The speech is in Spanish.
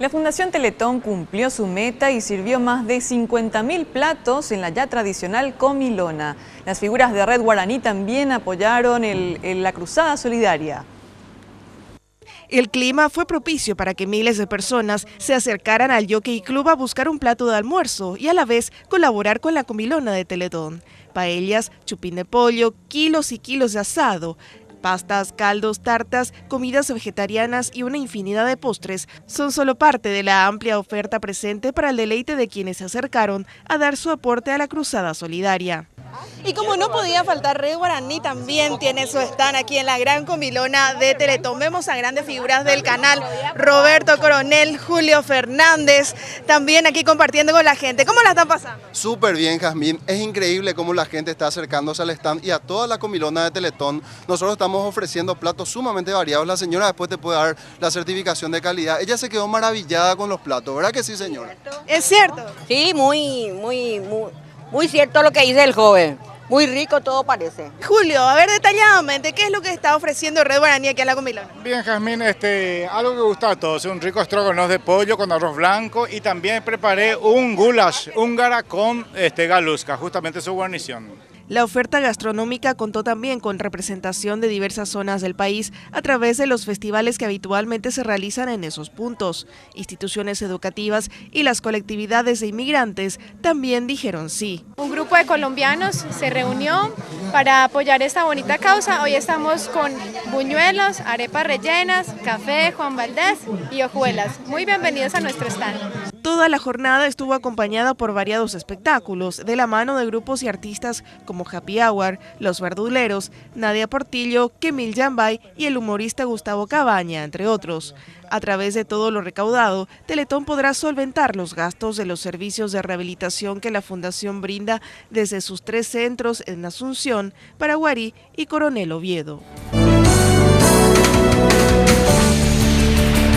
La Fundación Teletón cumplió su meta y sirvió más de 50.000 platos en la ya tradicional comilona. Las figuras de Red Guaraní también apoyaron la cruzada solidaria. El clima fue propicio para que miles de personas se acercaran al Jockey Club a buscar un plato de almuerzo y a la vez colaborar con la comilona de Teletón. Paellas, chupín de pollo, kilos y kilos de asado, pastas, caldos, tartas, comidas vegetarianas y una infinidad de postres son solo parte de la amplia oferta presente para el deleite de quienes se acercaron a dar su aporte a la cruzada solidaria. Y como no podía faltar, Red Guaraní también tiene su stand aquí en la gran comilona de Teletón. Vemos a grandes figuras del canal, Roberto Coronel, Julio Fernández, también aquí compartiendo con la gente. ¿Cómo la están pasando? Súper bien, Jazmín. Es increíble cómo la gente está acercándose al stand y a toda la comilona de Teletón. Nosotros estamos ofreciendo platos sumamente variados. La señora después te puede dar la certificación de calidad. Ella se quedó maravillada con los platos, ¿verdad que sí, señora? ¿Es cierto? Sí, muy cierto lo que dice el joven. Muy rico todo parece. Julio, a ver detalladamente, ¿qué es lo que está ofreciendo Red Guaraní aquí en la comilona? Bien, Jazmín, algo que gusta a todos, un rico estrogonoff de pollo con arroz blanco y también preparé un goulash húngara con galusca, justamente su guarnición. La oferta gastronómica contó también con representación de diversas zonas del país a través de los festivales que habitualmente se realizan en esos puntos. Instituciones educativas y las colectividades de inmigrantes también dijeron sí. Un grupo de colombianos se reunió para apoyar esta bonita causa. Hoy estamos con buñuelos, arepas rellenas, café, Juan Valdés y hojuelas. Muy bienvenidos a nuestro stand. Toda la jornada estuvo acompañada por variados espectáculos, de la mano de grupos y artistas como Happy Hour, Los Verduleros, Nadia Portillo, Kemil Yambay y el humorista Gustavo Cabaña, entre otros. A través de todo lo recaudado, Teletón podrá solventar los gastos de los servicios de rehabilitación que la Fundación brinda desde sus 3 centros en Asunción, Paraguarí y Coronel Oviedo.